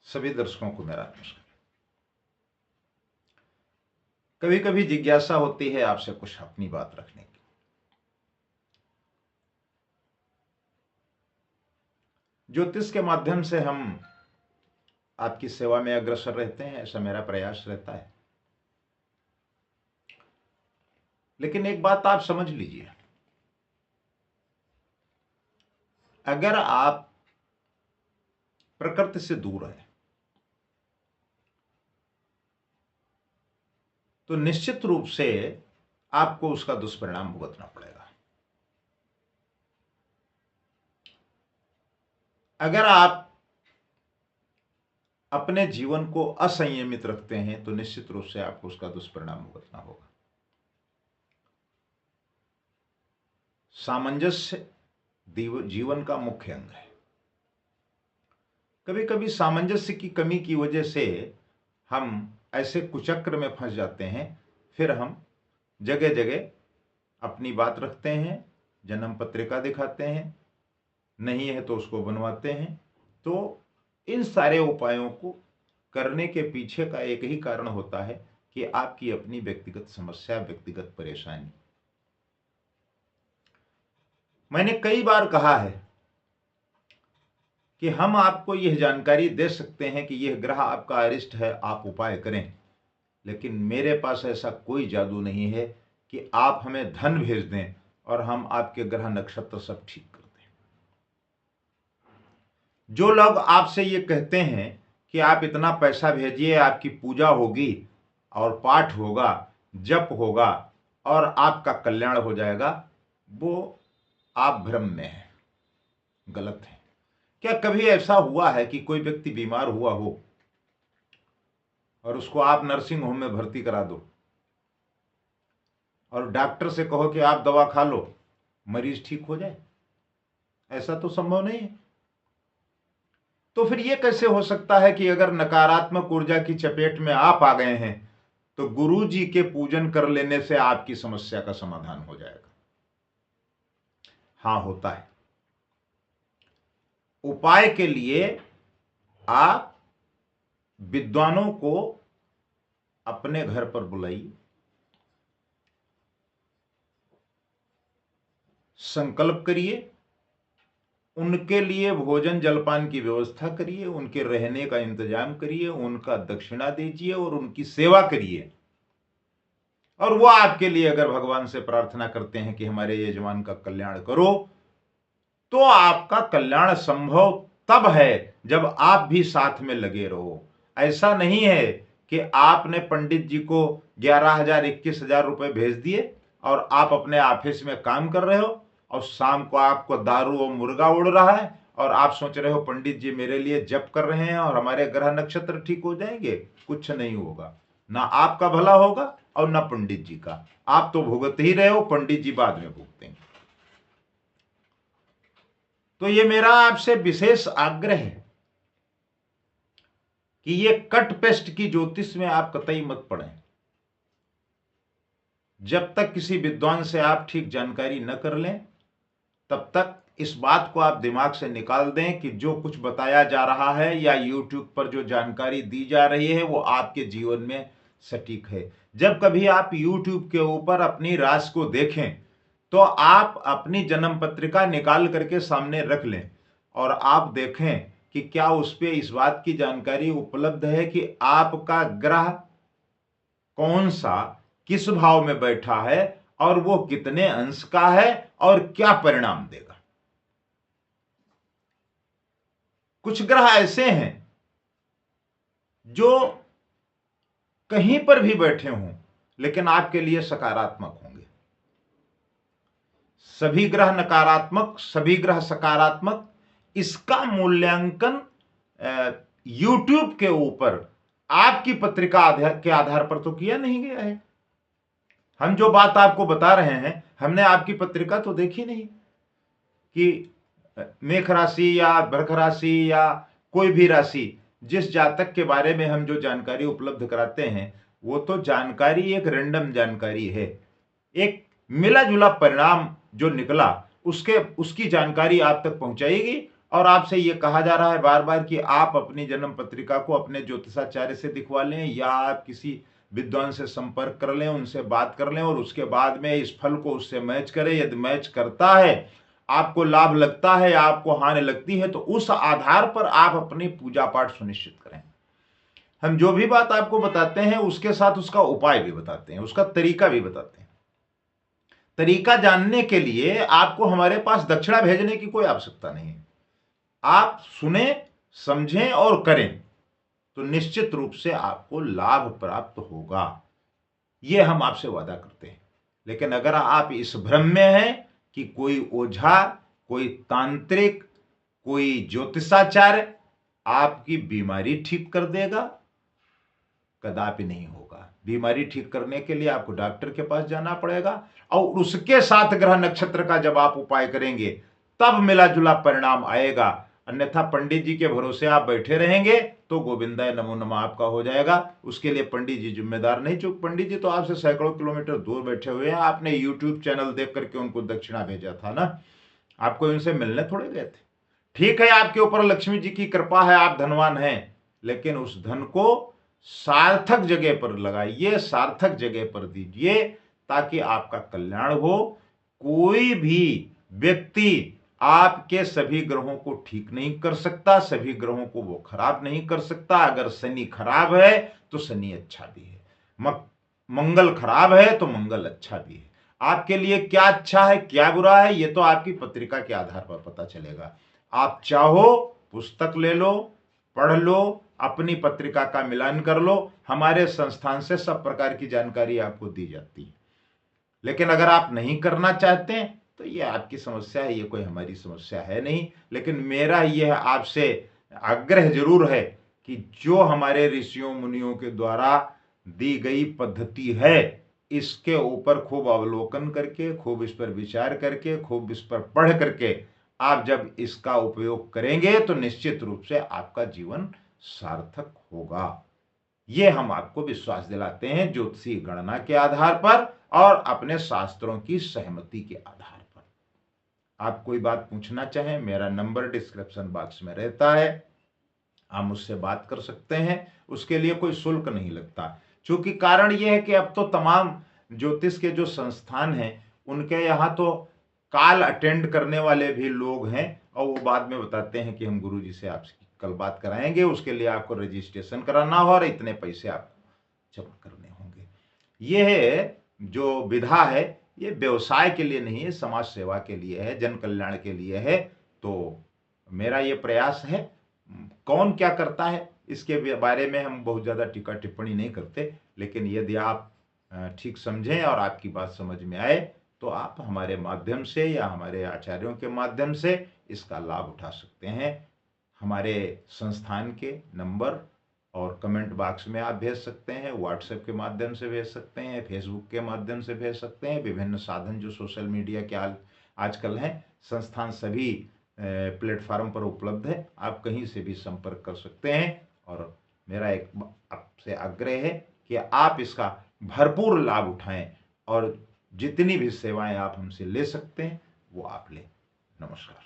सभी दर्शकों को मेरा नमस्कार। कभी कभी जिज्ञासा होती है आपसे कुछ अपनी बात रखने की। ज्योतिष के माध्यम से हम आपकी सेवा में अग्रसर रहते हैं, ऐसा मेरा प्रयास रहता है। लेकिन एक बात आप समझ लीजिए, अगर आप प्रकृति से दूर हैं तो निश्चित रूप से आपको उसका दुष्परिणाम भुगतना पड़ेगा। अगर आप अपने जीवन को असंयमित रखते हैं तो निश्चित रूप से आपको उसका दुष्परिणाम भुगतना होगा। सामंजस्य जीवन का मुख्य अंग है। कभी कभी सामंजस्य की कमी की वजह से हम ऐसे कुचक्र में फंस जाते हैं, फिर हम जगह जगह अपनी बात रखते हैं, जन्म पत्रिका दिखाते हैं, नहीं है तो उसको बनवाते हैं। तो इन सारे उपायों को करने के पीछे का एक ही कारण होता है कि आपकी अपनी व्यक्तिगत समस्या, व्यक्तिगत परेशानी। मैंने कई बार कहा है कि हम आपको यह जानकारी दे सकते हैं कि यह ग्रह आपका अरिष्ट है, आप उपाय करें, लेकिन मेरे पास ऐसा कोई जादू नहीं है कि आप हमें धन भेज दें और हम आपके ग्रह नक्षत्र सब ठीक कर दें। जो लोग आपसे ये कहते हैं कि आप इतना पैसा भेजिए, आपकी पूजा होगी और पाठ होगा, जप होगा और आपका कल्याण हो जाएगा, वो आप भ्रम में हैं, गलत है। क्या कभी ऐसा हुआ है कि कोई व्यक्ति बीमार हुआ हो और उसको आप नर्सिंग होम में भर्ती करा दो और डॉक्टर से कहो कि आप दवा खा लो, मरीज ठीक हो जाए? ऐसा तो संभव नहीं है। तो फिर यह कैसे हो सकता है कि अगर नकारात्मक ऊर्जा की चपेट में आप आ गए हैं तो गुरु जी के पूजन कर लेने से आपकी समस्या का समाधान हो जाएगा? हां, होता है। उपाय के लिए आप विद्वानों को अपने घर पर बुलाइए, संकल्प करिए, उनके लिए भोजन जलपान की व्यवस्था करिए, उनके रहने का इंतजाम करिए, उनका दक्षिणा दीजिए और उनकी सेवा करिए। और वो आपके लिए अगर भगवान से प्रार्थना करते हैं कि हमारे यजमान का कल्याण करो, तो आपका कल्याण संभव तब है जब आप भी साथ में लगे रहो। ऐसा नहीं है कि आपने पंडित जी को 11,000 21,000 रुपए भेज दिए और आप अपने ऑफिस में काम कर रहे हो और शाम को आपको दारू और मुर्गा उड़ रहा है और आप सोच रहे हो पंडित जी मेरे लिए जप कर रहे हैं और हमारे ग्रह नक्षत्र ठीक हो जाएंगे। कुछ नहीं होगा, ना आपका भला होगा और ना पंडित जी का। आप तो भुगत ही रहे हो, पंडित जी बाद में भुगतेंगे। तो ये मेरा आपसे विशेष आग्रह है कि ये कट पेस्ट की ज्योतिष में आप कतई मत पड़ें। जब तक किसी विद्वान से आप ठीक जानकारी न कर लें, तब तक इस बात को आप दिमाग से निकाल दें कि जो कुछ बताया जा रहा है या YouTube पर जो जानकारी दी जा रही है वो आपके जीवन में सटीक है। जब कभी आप YouTube के ऊपर अपनी राशि को देखें तो आप अपनी जन्म पत्रिका निकाल करके सामने रख लें और आप देखें कि क्या उस पे इस बात की जानकारी उपलब्ध है कि आपका ग्रह कौन सा किस भाव में बैठा है और वो कितने अंश का है और क्या परिणाम देगा। कुछ ग्रह ऐसे हैं जो कहीं पर भी बैठे हों लेकिन आपके लिए सकारात्मक होंगे। सभी ग्रह नकारात्मक, सभी ग्रह सकारात्मक, इसका मूल्यांकन YouTube के ऊपर आपकी पत्रिका के आधार पर तो किया नहीं गया है। हम जो बात आपको बता रहे हैं, हमने आपकी पत्रिका तो देखी नहीं कि मेष राशि या वृष राशि या कोई भी राशि, जिस जातक के बारे में हम जो जानकारी उपलब्ध कराते हैं वो तो जानकारी एक रैंडम जानकारी है। एक मिला जुला परिणाम जो निकला उसकी जानकारी आप तक पहुंचाएगी और आपसे ये कहा जा रहा है बार बार कि आप अपनी जन्म पत्रिका को अपने ज्योतिषाचार्य से दिखवा लें या आप किसी विद्वान से संपर्क कर लें, उनसे बात कर लें और उसके बाद में इस फल को उससे मैच करें। यदि मैच करता है, आपको लाभ लगता है, आपको हानि लगती है, तो उस आधार पर आप अपनी पूजा पाठ सुनिश्चित करें। हम जो भी बात आपको बताते हैं उसके साथ उसका उपाय भी बताते हैं, उसका तरीका भी बताते हैं। तरीका जानने के लिए आपको हमारे पास दक्षिणा भेजने की कोई आवश्यकता नहीं है। आप सुने, समझें और करें तो निश्चित रूप से आपको लाभ प्राप्त होगा, यह हम आपसे वादा करते हैं। लेकिन अगर आप इस भ्रम में हैं कि कोई ओझा, कोई तांत्रिक, कोई ज्योतिषाचार्य आपकी बीमारी ठीक कर देगा, कदापि नहीं होगा। बीमारी ठीक करने के लिए आपको डॉक्टर के पास जाना पड़ेगा और उसके साथ ग्रह नक्षत्र का जब आप उपाय करेंगे तब मिला जुला परिणाम आएगा। अन्यथा पंडित जी के भरोसे आप बैठे रहेंगे तो गोविंदाय नमो नमः आपका हो जाएगा। उसके लिए पंडित जी जिम्मेदार नहीं, चूंकि पंडित जी तो आपसे सैकड़ों किलोमीटर दूर बैठे हुए हैं। आपने यूट्यूब चैनल देख करके उनको दक्षिणा भेजा था ना, आपको उनसे मिलने थोड़े गए थे। ठीक है, आपके ऊपर लक्ष्मी जी की कृपा है, आप धनवान हैं, लेकिन उस धन को सार्थक जगह पर लगाइए, सार्थक जगह पर दीजिए ताकि आपका कल्याण हो। कोई भी व्यक्ति आपके सभी ग्रहों को ठीक नहीं कर सकता, सभी ग्रहों को वो खराब नहीं कर सकता। अगर शनि खराब है तो शनि अच्छा भी है, मंगल खराब है तो मंगल अच्छा भी है। आपके लिए क्या अच्छा है क्या बुरा है, ये तो आपकी पत्रिका के आधार पर पता चलेगा। आप चाहो पुस्तक ले लो, पढ़ लो, अपनी पत्रिका का मिलान कर लो। हमारे संस्थान से सब प्रकार की जानकारी आपको दी जाती है। लेकिन अगर आप नहीं करना चाहते तो ये आपकी समस्या है, ये कोई हमारी समस्या है नहीं। लेकिन मेरा यह आपसे आग्रह जरूर है कि जो हमारे ऋषियों मुनियों के द्वारा दी गई पद्धति है, इसके ऊपर खूब अवलोकन करके, खूब इस पर विचार करके, खूब इस पर पढ़ करके आप जब इसका उपयोग करेंगे तो निश्चित रूप से आपका जीवन सार्थक होगा। ये हम आपको विश्वास दिलाते हैं ज्योतिषी गणना के आधार पर और अपने शास्त्रों की सहमति के आधार पर। आप कोई बात पूछना चाहें, मेरा नंबर डिस्क्रिप्शन बॉक्स में रहता है, आप मुझसे बात कर सकते हैं। उसके लिए कोई शुल्क नहीं लगता। क्योंकि कारण यह है कि अब तो तमाम ज्योतिष के जो संस्थान हैं उनके यहाँ तो कॉल अटेंड करने वाले भी लोग हैं और वो बाद में बताते हैं कि हम गुरुजी से आपकी कल बात कराएंगे, उसके लिए आपको रजिस्ट्रेशन कराना हो और इतने पैसे आपको जमा करने होंगे। यह जो विधा है ये व्यवसाय के लिए नहीं है, समाज सेवा के लिए है, जन कल्याण के लिए है। तो मेरा ये प्रयास है। कौन क्या करता है इसके बारे में हम बहुत ज़्यादा टीका टिप्पणी नहीं करते, लेकिन यदि आप ठीक समझें और आपकी बात समझ में आए तो आप हमारे माध्यम से या हमारे आचार्यों के माध्यम से इसका लाभ उठा सकते हैं। हमारे संस्थान के नंबर और कमेंट बॉक्स में आप भेज सकते हैं, व्हाट्सएप के माध्यम से भेज सकते हैं, फेसबुक के माध्यम से भेज सकते हैं। विभिन्न साधन जो सोशल मीडिया के आजकल हैं, संस्थान सभी प्लेटफार्म पर उपलब्ध है, आप कहीं से भी संपर्क कर सकते हैं। और मेरा एक आपसे आग्रह है कि आप इसका भरपूर लाभ उठाएं और जितनी भी सेवाएं आप हमसे ले सकते हैं वो आप लें। नमस्कार।